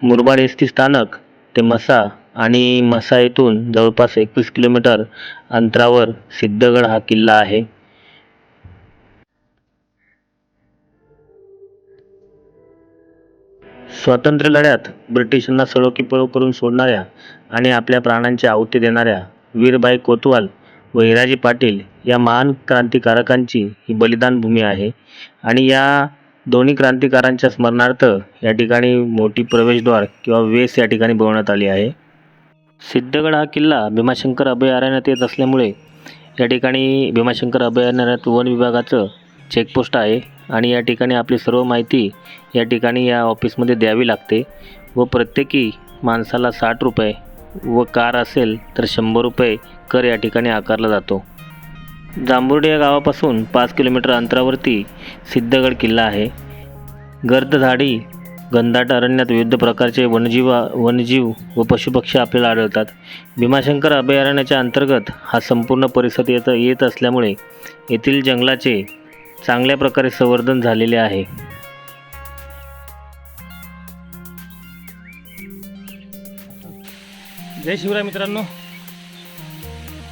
Murbad S T स्थानक ते म्हसा आणि म्हसा येथून जवळपास 21 किलोमीटर अंतरावर सिद्धगड हा किल्ला आहे. स्वातंत्र्य लढ्यात ब्रिटिशांना सळोकी पळो करून सोडणाऱ्या आणि आपल्या प्राणांची आहुती देणाऱ्या वीरबाई कोतवाल व हिराजी पाटील या महान क्रांतिकारकांची ही बलिदान भूमी आहे. आणि या दोन्ही क्रांतिकारांच्या स्मरणार्थ या ठिकाणी मोठी प्रवेशद्वार किंवा वेस या ठिकाणी बनवण्यात आली आहे. सिद्धगड हा किल्ला भीमाशंकर अभयारण्यात येत असल्यामुळे या ठिकाणी भीमाशंकर अभयारण्यात वन विभागाचं चेकपोस्ट आहे आणि या ठिकाणी आपली सर्व माहिती या ठिकाणी या ऑफिसमध्ये द्यावी लागते व प्रत्येकी माणसाला 60 रुपये व कार असेल तर 100 रुपये कर या ठिकाणी आकारला जातो. जांभुर्डी या गावापासून 5 किलोमीटर अंतरावरती सिद्धगड किल्ला आहे. गर्द झाडी घनदाट अरण्यात विविध प्रकारचे वन्यजीव व पशुपक्षी आपल्याला आढळतात. भीमाशंकर अभयारण्याच्या अंतर्गत हा संपूर्ण परिसर येत असल्यामुळे येथील जंगलाचे चांगल्या प्रकारे संवर्धन झालेले आहे. जय शिवराय मित्रांनो,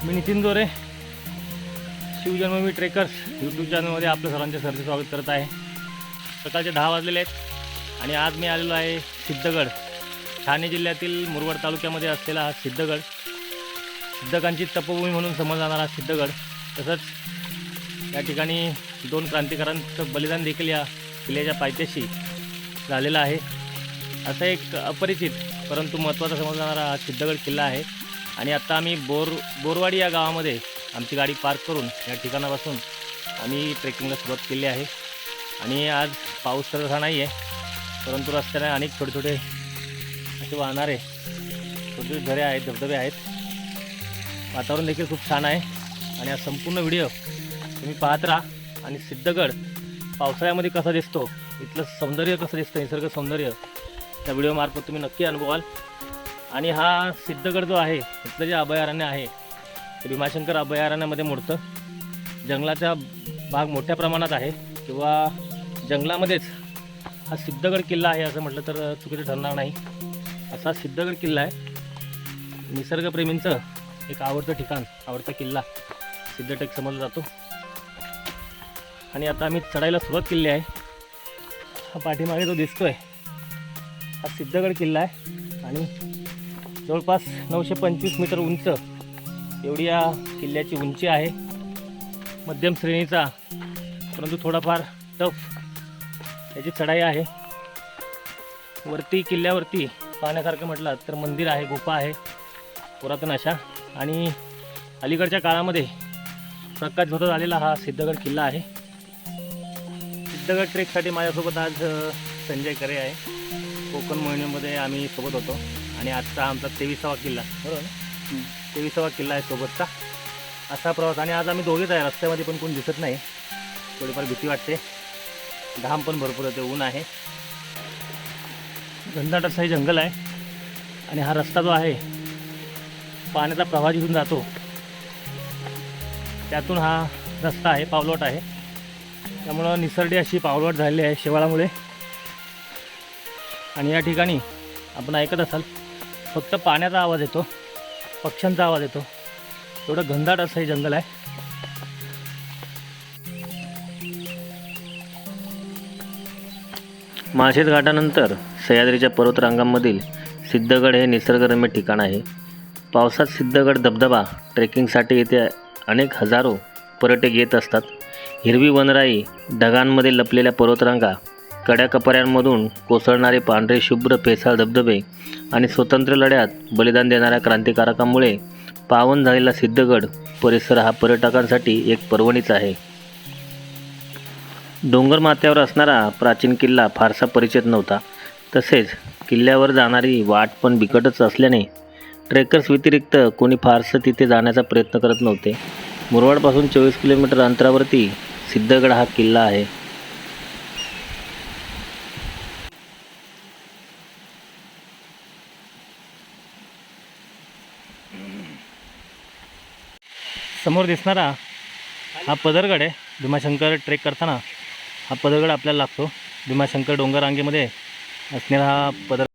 मी नितीन दोरे, शिवजन्मभूमी ट्रेकर्स यूट्यूब चॅनलमध्ये आपलं सर्वांचे सरचे स्वागत करत आहे. सकाळचे 10 वाजलेले आहेत आणि आज मी आलेलो आहे सिद्धगड. ठाणे जिल्ह्यातील मुरबाड तालुक्यामध्ये असलेला हा सिद्धगड, सिद्धकांची तपोभूमी म्हणून समजला जाणारा सिद्धगड. तसंच या ठिकाणी 2 क्रांतिकारांचं बलिदान देखील या किल्ल्याच्या पायथ्याशी झालेलं आहे. असा एक अपरिचित परंतु महत्त्वाचा समजला जाणारा हा सिद्धगड किल्ला आहे. आणि आत्ता आम्ही बोरवाडी या गावामध्ये आमची गाडी पार्क करून या ठिकाणापासून आम्ही ट्रेकिंगला सुरुवात केली आहे. आणि आज पाऊस तर तसा नाही आहे, परंतु रस्त्याने अनेक छोटे छोटे असे वाहणारे छोटे छोटे झरे आहेत, धबधबे आहेत. वातावरण देखील खूप छान आहे. आणि हा संपूर्ण व्हिडिओ तुम्ही पाहत राहा. आणि सिद्धगड पावसाळ्यामध्ये कसा दिसतो, इथलं सौंदर्य कसं दिसतं, निसर्ग सौंदर्य त्या व्हिडिओमार्फत तुम्ही नक्की अनुभवाल. आणि हा सिद्धगड जो आहे, इथलं जे अभयारण्य आहे ते भीमाशंकर अभयारण्यामध्ये मोडतं. जंगलाचा भाग मोठ्या प्रमाणात आहे किंवा जंगलामध्येच हा सिद्धगड किल्ला आहे असं म्हटलं तर चुकीचं ठरणार नाही. असा सिद्धगड किल्ला आहे. निसर्गप्रेमींचं एक आवडतं ठिकाण, आवडता किल्ला सिद्धटेक समजला जातो. आणि आता आम्ही चढायला सुरुवात केली आहे. हा पाठीमागे जो दिसतोय हा सिद्धगड किल्ला आहे आणि जवळपास 925 मीटर उंच एवढी या किल्ल्याची उंची आहे. मध्यम श्रेणीचा परंतु थोडाफार टफ याची चढाई आहे. वरती किल्ल्यावरती पाहण्यासारखं म्हटलं तर मंदिर आहे, गुफा आहे पुरातन अशा. आणि अलीकडच्या काळामध्ये प्रकाशझोतात आलेला हा सिद्धगड किल्ला आहे. सिद्धगड ट्रेकसाठी माझ्यासोबत आज संजय करे आहे. कोकण मोहिमेमध्ये आम्ही सोबत होतो आणि आजचा आमचा 23वा किल्ला, बरोबर ना, 23वा किल्ला आहे सोबतचा असा प्रवास. आणि आज आम्ही दोघेच आहे, रस्त्यामध्ये पण कोण दिसत नाही, थोडीफार भीती वाटते. घाम पण भरपूर होते, ऊन आहे, घनदाट असं जंगल आहे. आणि हा रस्ता जो आहे पाण्याचा प्रवाह जिथून जातो त्यातून हा रस्ता आहे, पावलवाट आहे. त्यामुळं निसरडी अशी पावलवाट झालेली आहे शेवाळामुळे. आणि या ठिकाणी आपण ऐकत असाल फक्त पाण्याचा आवाज येतो, पक्ष्यांचा आवाज येतो, एवढं घनदाट असं हे जंगल आहे. माळशेज घाटानंतर सह्याद्रीच्या पर्वतरांगांमधील सिद्धगड हे निसर्गरम्य ठिकाण आहे. पावसात सिद्धगड धबधबा ट्रेकिंगसाठी येथे अनेक हजारो पर्यटक येत असतात. हिरवी वनराई, ढगांमध्ये लपलेल्या पर्वतरांगा, कड्या कपऱ्यांमधून कोसळणारे पांढरे शुभ्र पेसाळ धबधबे आणि स्वातंत्र्य लढ्यात बलिदान देणाऱ्या क्रांतिकारकांमुळे पावन झालेला सिद्धगड परिसर हा पर्यटकांसाठी एक पर्वणीच आहे. डोंगर माथ्यावर असणारा प्राचीन किल्ला फारसा परिचित नव्हता. तसेच किल्ल्यावर जाणारी वाट पण बिकटच असल्याने ट्रेकर्स व्यतिरिक्त कोणी फारसं तिथे जाण्याचा प्रयत्न करत नव्हते. मुरबाडपासून 24 किलोमीटर अंतरावरती सिद्धगड हा किल्ला आहे. समोर दिसणारा हा पदरगड आहे. भीमाशंकर ट्रेक करताना हा पदरगड आपल्याला लागतो. भीमाशंकर डोंगर रांगेमध्ये असणारा हा पदर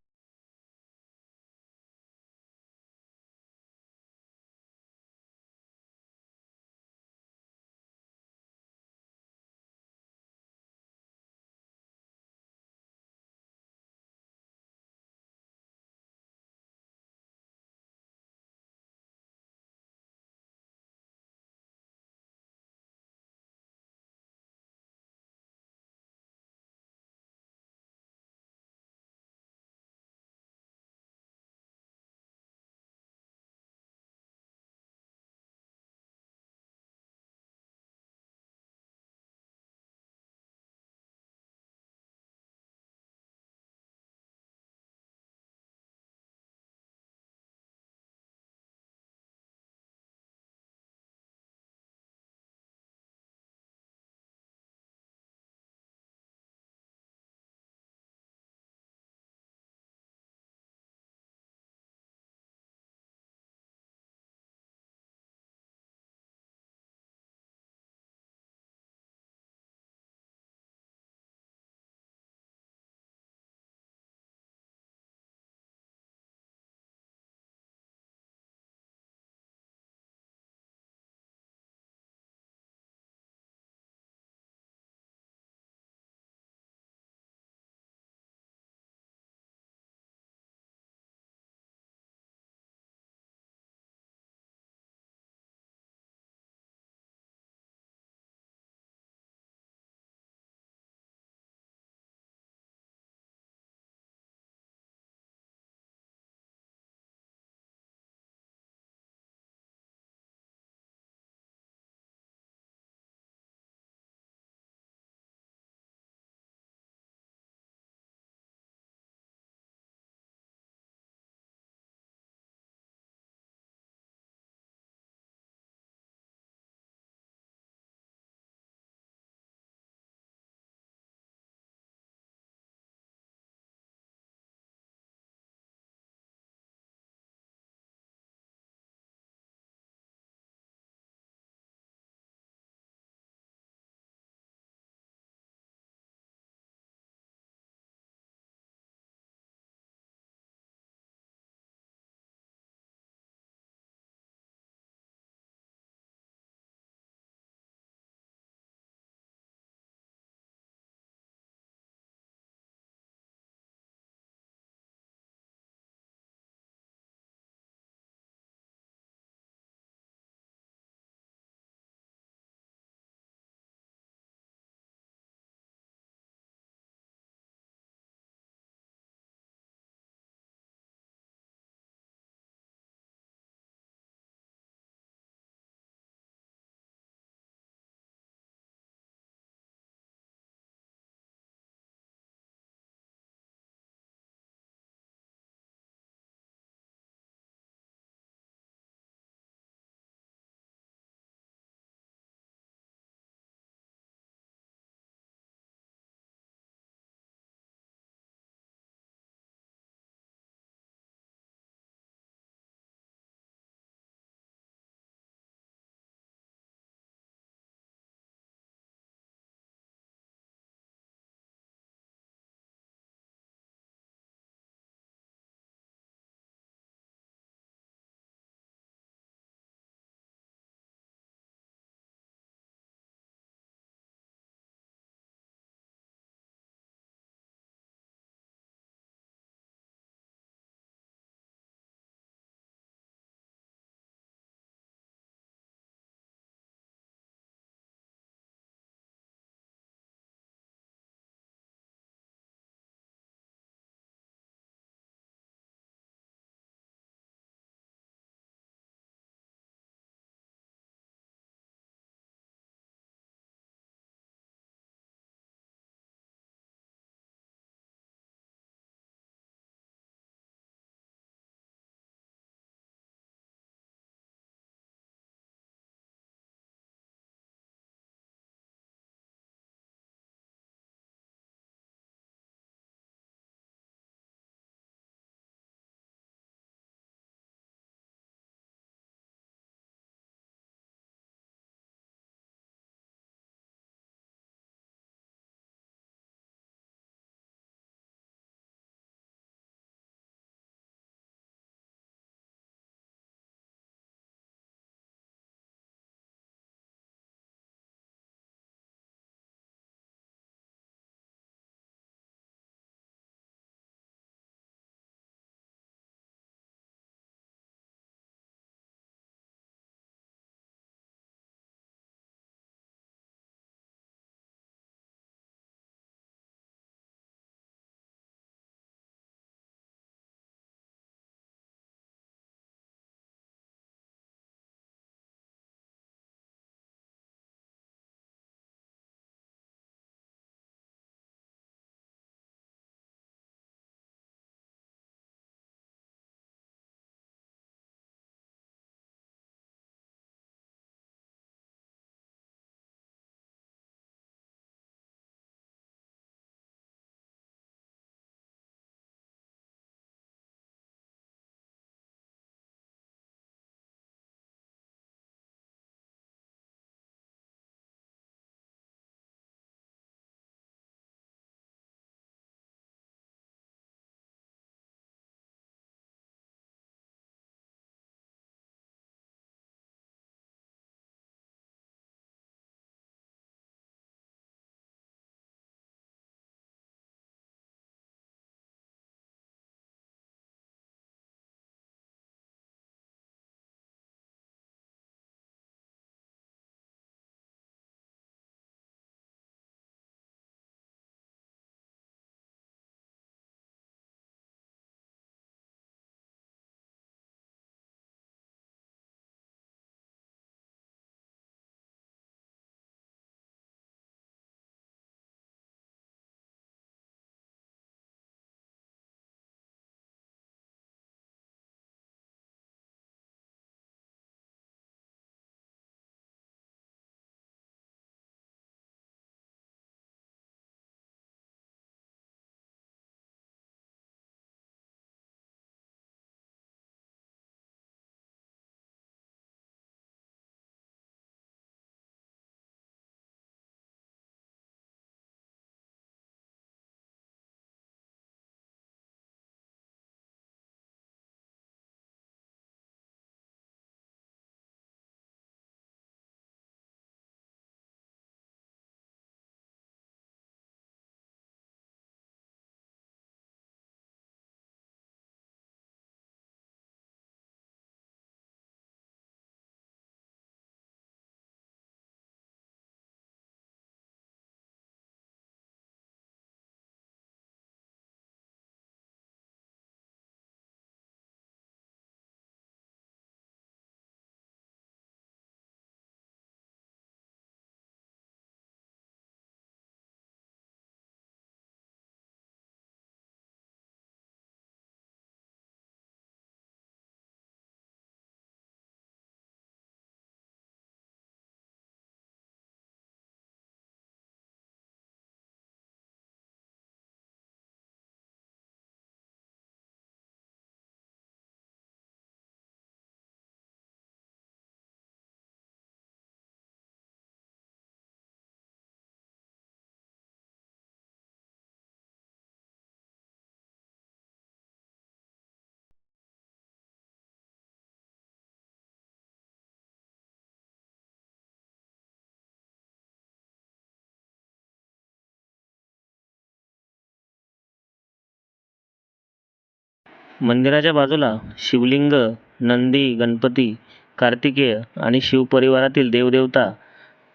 मंदिराच्या बाजूला शिवलिंग, नंदी, गणपती, कार्तिकेय आणि शिवपरिवारातील देवदेवता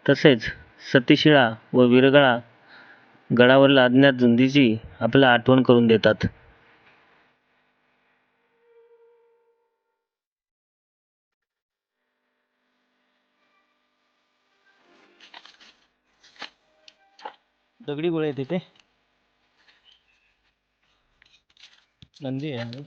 तसेच सतीशिळा व वीरगळा गडावरील अज्ञात झुंजीची आपल्याला आठवण करून देतात. दगडी गोळे आहेत तिथे. नंदी आहे.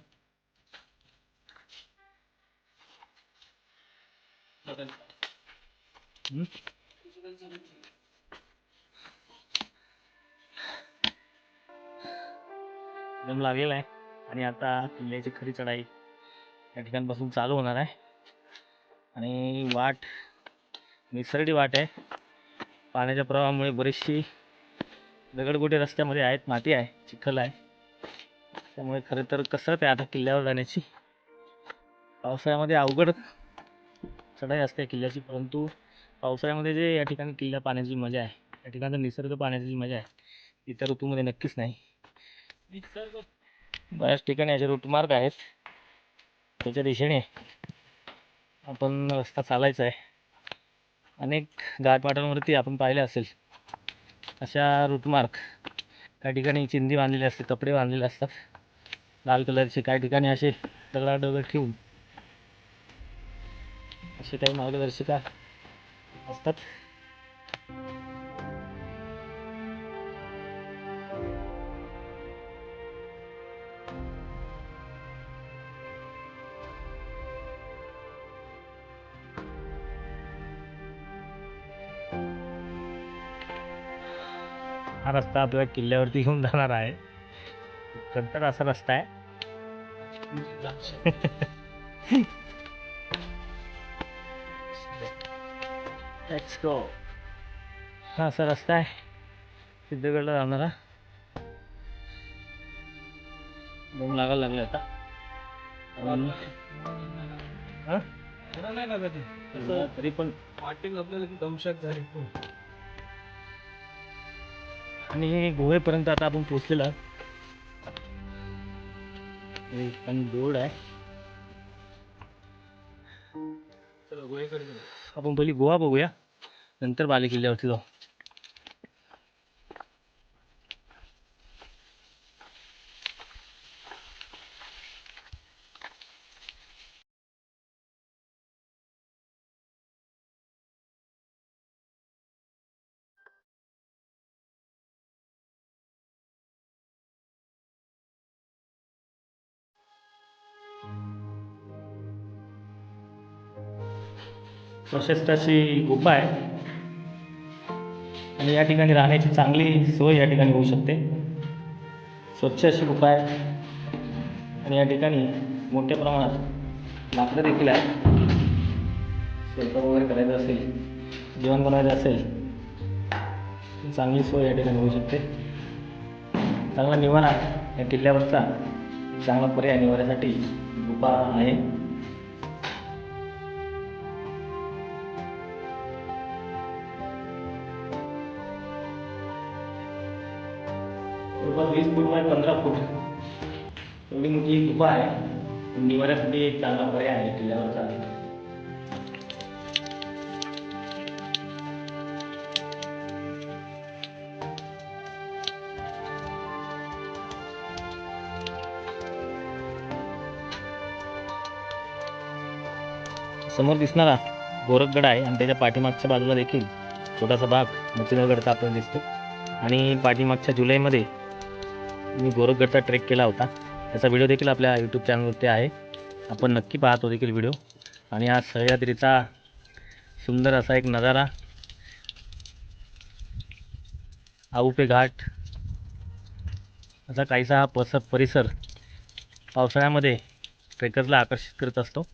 दम लागलेला आहे आणि आता किल्ल्याची खरी चढाई या ठिकाणपासून चालू होणार आहे. आणि वाट निसरडी वाट आहे. पाण्याच्या प्रवाहामुळे बरीचशी दगडगोटे रस्त्यामध्ये आहेत, माती आहे, चिखल आहे. त्यामुळे खरं तर कसरत आहे आता किल्ल्यावर जाण्याची. पावसाळ्यामध्ये अवघड चढाई असते किल्ल्याची, परंतु पावसाळ्यामध्ये जे या ठिकाणी किल्ला पाण्याची मजा आहे, या ठिकाणचा निसर्ग पाण्याची जी मजा आहे इतर ऋतूमध्ये नक्कीच नाही. बऱ्याच ठिकाणी असे रूटमार्ग आहेत, त्याच्या दिशेने आपण रस्ता चालायचा आहे. अनेक घाटमाटांवरती आपण पाहिले असेल अशा रूटमार्ग. काही ठिकाणी चिंधी बांधलेली असते, कपडे बांधलेले असतात लाल कलरचे. काही ठिकाणी असे दगड ठेवून असे काही मार्गदर्शिका असतात. हा रस्ता आपल्याला किल्ल्यावरती घेऊन जाणार आहे. नंतर असा रस्ता आहे. Let's go. हा असा रस्ता आहे सिद्धगडला जाणारा. दम लागायला लागले आता. तरी पण वाटेल आपल्याला की दमशक झाली. आणि गुहेपर्यंत आता आपण पोचलेलो आहोत. पण बोर्ड आहे. चला गुहेकडे जाऊ. आपण पहिली गुहा बघूया, नंतर बाले किल्ल्यावरती जाऊ. प्रशस्त अशी गुफा आहे आणि या ठिकाणी राहण्याची चांगली सोय या ठिकाणी होऊ शकते. स्वच्छ अशी गुफा आहे आणि या ठिकाणी मोठ्या प्रमाणात लाकडं देखील आहे. स्वयंपाक वगैरे करायचं असेल, जेवण बनवायचं असेल, चांगली सोय या ठिकाणी होऊ शकते. चांगला निवारा या किल्ल्यावरचा चांगला पर्याय निवाऱ्यासाठी गुफा आहे. जवळपास 20 फूट बाय 15 फूट एवढी मोठी गुफा आहे. निवाऱ्यासाठी एक चांगला पर्याय आहे किल्ल्यावरचा. समोर दिसणारा गोरखगड आहे आणि त्याच्या पाठीमागच्या बाजूला देखील छोटासा भाग मच्छिंद्रगडचा आपल्याला दिसतो. आणि पाठीमागच्या जुलैमध्ये मी गोरखगडचा ट्रेक केला होता, त्याचा व्हिडिओ देखील आपल्या यूट्यूब चॅनलवरती आहे. आपण नक्की पाहतो देखील व्हिडिओ. आणि हा सह्याद्रीचा सुंदर असा एक नजारा, आऊपे घाट असा काहीसा हा परिसर पावसाळ्यामध्ये ट्रेकर्सला आकर्षित करत असतो.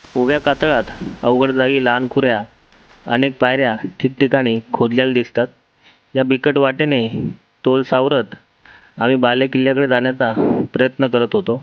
उभ्या कातळात अवघड जागी लहान खुऱ्या अनेक पायऱ्या ठिकठिकाणी खोदलेल्या दिसतात. या बिकट वाटेने तोल सावरत आम्ही बालेकिल्ल्याकडे जाण्याचा प्रयत्न करत होतो.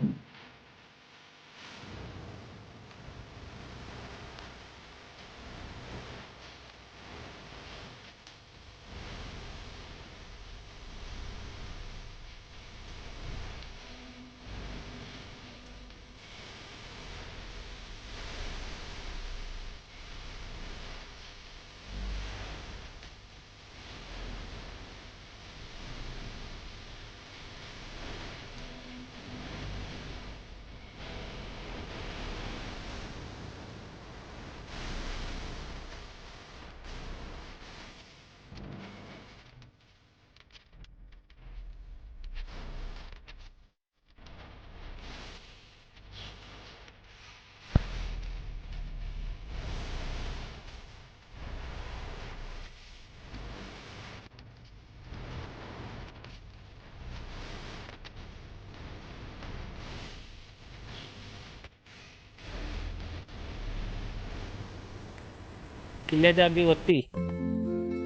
किल्ल्याच्या अगदी वरती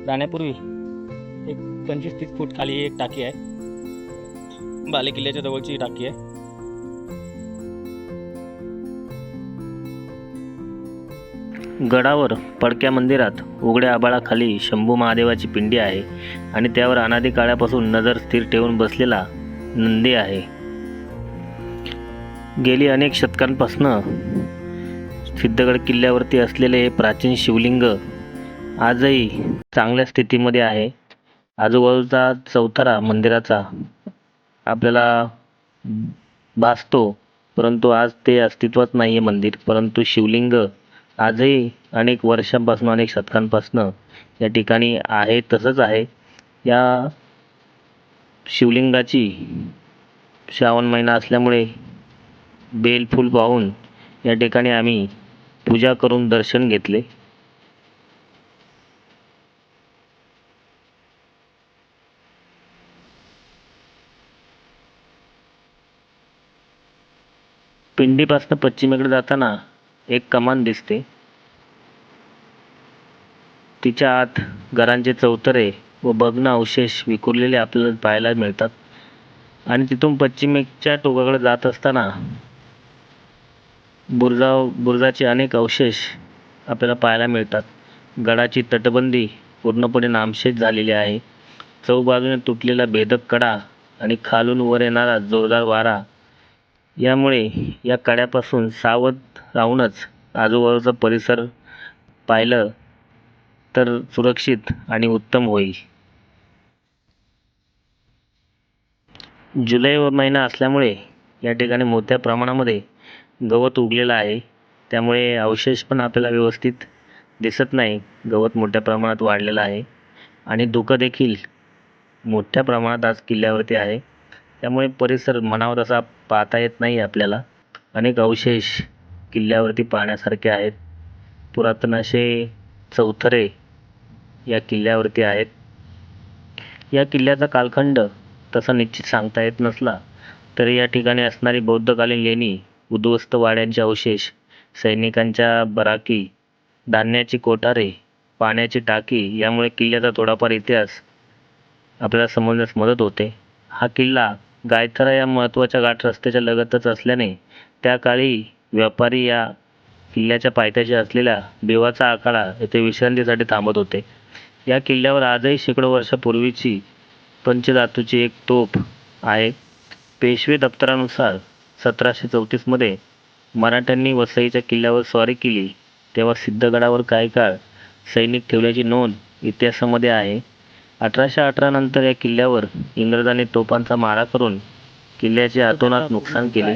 जाण्यापूर्वी एक 25-30 फूट खाली एक टाकी आहे. बाले किल्ल्याच्या जवळची टाकी आहे. गडावर पडक्या मंदिरात उघड्या आभाळाखाली शंभू महादेवाची पिंडी आहे आणि त्यावर अनादी काळापासून नजर स्थिर ठेवून बसलेला नंदी आहे. गेली अनेक शतकांपासनं सिद्धगड किल्ल्यावरती असलेले हे प्राचीन शिवलिंग आजही चांगल्या स्थितीमध्ये आहे. आजूबाजूचा चौथरा मंदिराचा आपल्याला भासतो, परंतु आज ते अस्तित्वात नाही आहे मंदिर. परंतु शिवलिंग आजही अनेक वर्षांपासून अनेक शतकांपासून या ठिकाणी आहे तसंच आहे. या शिवलिंगाची श्रावण महिना असल्यामुळे बेलफूल पाहून या ठिकाणी आम्ही पूजा करून दर्शन घेतले. पिंडीपासून पश्चिमेकडे जाताना एक कमान दिसते. तिच्या आत घरांचे चौतरे व भग्न अवशेष विखुरलेले आपल्याला पाहायला मिळतात. आणि तिथून पश्चिमेच्या टोकाकडे जात असताना बुरुजाचे अनेक अवशेष आपल्याला पाहायला मिळतात. गडाची तटबंदी पूर्णपणे नामशेष झालेली आहे. चौबाजूने तुटलेला भेदक कडा आणि खालून वर येणारा जोरदार वारा यामुळे या कड्यापासून सावध राहूनच आजूबाजूचा परिसर पाहिलं तर सुरक्षित आणि उत्तम होईल. जुलै महिना असल्यामुळे या ठिकाणी मोठ्या प्रमाणामध्ये गवत उगलेलं आहे. त्यामुळे अवशेष पण आपल्याला व्यवस्थित दिसत नाही. गवत मोठ्या प्रमाणात वाढलेलं आहे आणि धुकं देखील मोठ्या प्रमाणात आज किल्ल्यावरती आहे. त्यामुळे परिसर म्हणावा तसा पाहता येत नाही आपल्याला. अनेक अवशेष किल्ल्यावरती पाहण्यासारखे आहेत. पुरातन असे चौथरे या किल्ल्यावरती आहेत. या किल्ल्याचा कालखंड तसा निश्चित सांगता येत नसला तरी या ठिकाणी असणारी बौद्धकालीन लेणी, उद्ध्वस्त वाड्यांचे अवशेष, सैनिकांच्या बराकी, धान्याची कोठारे, पाण्याची टाकी यामुळे किल्ल्याचा थोडाफार इतिहास आपल्याला समजण्यास मदत होते. हा किल्ला गायथरा या महत्त्वाच्या घाट रस्त्याच्या लगतच असल्याने त्या काळी व्यापारी या किल्ल्याच्या पायथ्याशी असलेल्या देवाचा आखाडा येथे विश्रांतीसाठी थांबत होते. या किल्ल्यावर आजही शेकडो वर्षापूर्वीची पंचधातूची एक तोफ आहे. पेशवे दप्तरानुसार 1734 मध्ये मराठ्यांनी वसईच्या किल्ल्यावर स्वारी केली तेव्हा सिद्धगडावर काही काळ सैनिक ठेवल्याची नोंद इतिहासामध्ये आहे. 1818 नंतर या किल्ल्यावर इंग्रजांनी तोफांचा मारा करून किल्ल्याचे अतोनात नुकसान केले.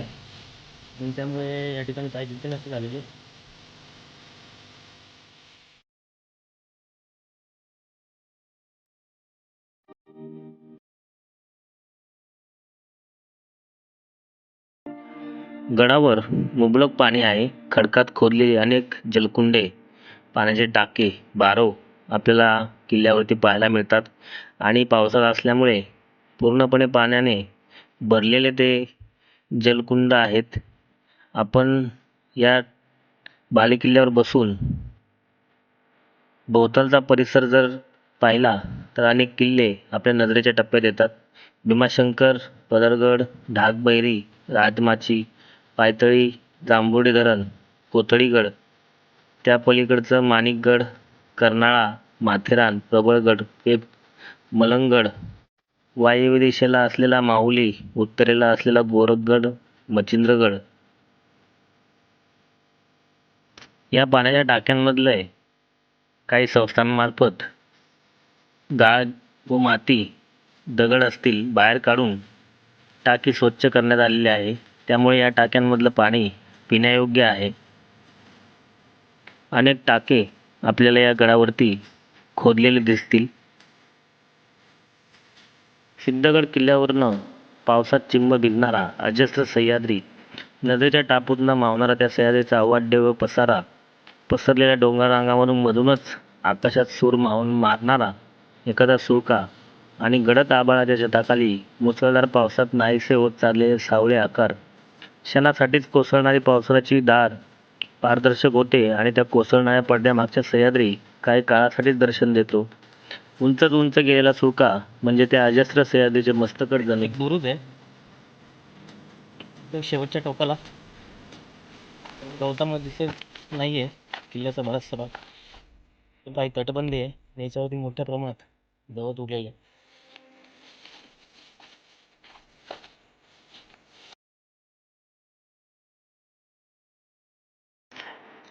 त्यामुळे या ठिकाणी काही दिवशी नसते झालेली. गडावर मुबलक पाणी आहे. खडकात खोदलेली अनेक जलकुंडे, पाण्याचे टाके, बारव आपल्याला किल्ल्यावरती पाहायला मिळतात. आणि पावसाळा असल्यामुळे पूर्णपणे पाण्याने भरलेले ते जलकुंड आहेत. आपण या बालेकिल्ल्यावर बसून भोवतालचा परिसर जर पाहिला तर अनेक किल्ले आपल्या नजरेच्या टप्प्यात येतात. भीमाशंकर, पदरगड, ढाकबैरी, राजमाची, पायतळी, जांभोडी धरण, कोथळीगड, त्या पलीकडचं माणिकगड, कर्नाळा, माथेरान, प्रबळगड, मलंगगड, वायव्य दिशेला असलेला माहुली, उत्तरेला असलेला गोरखगड, मच्छिंद्रगड. या पाण्याच्या टाक्यांमधले काही संस्थांमार्फत गाळ व माती, दगड असतील बाहेर काढून टाकी स्वच्छ करण्यात आलेली आहे. त्यामुळे या टाक्यांमधलं पाणी पिण्यायोग्य आहे. अनेक टाके आपल्याला या गडावरती खोदलेले दिसतील. सिद्धगड किल्ल्यावरनं पावसात चिंब भिजणारा अजस्र सह्याद्री, नजरेच्या टापूतनं मावणारा त्या सह्याद्रीचा अवाढव्य व पसरलेल्या डोंगररांगांवरून मधूनच आकाशात सूर मारणारा एखादा सुळका आणि गडद आभाळाच्या छताखाली मुसळधार पावसात नाहीसे होत चाललेले सावळे आकार, क्षणासाठीच कोसळणारी पावसाची धार पारदर्शक होते आणि त्या कोसळणाऱ्या पडद्यामागच्या सह्याद्री काही काळासाठीच दर्शन देतो. उंचच उंच गेलेला सुळका म्हणजे त्या अजस्र सह्याद्रीचे मस्तकट जणू बुरुज आहे. तर शेवटच्या टोकाला गवतामध्ये दिसत नाही आहे किल्ल्याचा बराचसा भाग. पण काही तटबंदी आहे आणि याच्यावरती मोठ्या प्रमाणात गवत उगलेले आहे.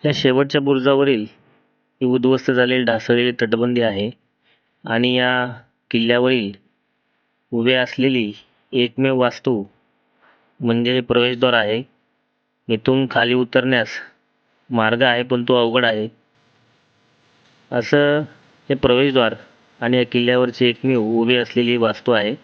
या शेवटच्या बुरुजावरील ही उद्ध्वस्त झालेली ढासळलेली तटबंदी आहे आणि या किल्ल्यावरील उभे असलेली एकमेव वास्तू म्हणजे प्रवेशद्वार आहे. इथून खाली उतरण्यास मार्ग आहे पण तो अवघड आहे. असं हे प्रवेशद्वार आणि या किल्ल्यावरची एकमेव उभी असलेली वास्तू आहे.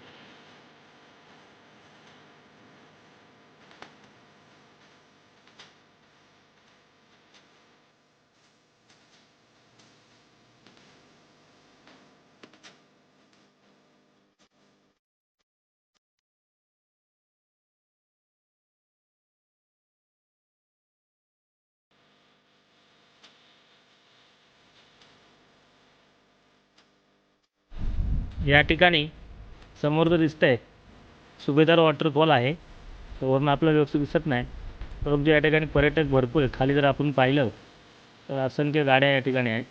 या ठिकाणी समोर जो दिसतंय सुभेदार वॉटरफॉल आहे. तर वरून आपल्याला व्यवस्थित दिसत नाही, परंतु या ठिकाणी पर्यटक भरपूर आहे. खाली जर आपण पाहिलं तर असंख्य गाड्या या ठिकाणी आहेत.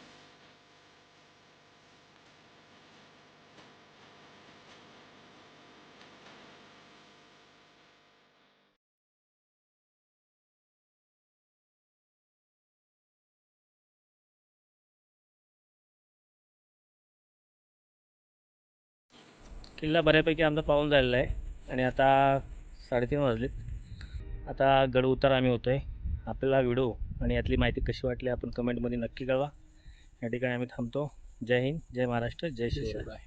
किल्ला बऱ्यापैकी आमचा पाहून झालेला आहे आणि आता 3:30 वाजलेत. आता गड उतार आम्ही होतो आहे. आपल्याला व्हिडिओ आणि यातली माहिती कशी वाटली आपण कमेंटमध्ये नक्की कळवा. या ठिकाणी आम्ही थांबतो. जय हिंद, जय महाराष्ट्र, जय शिवराय.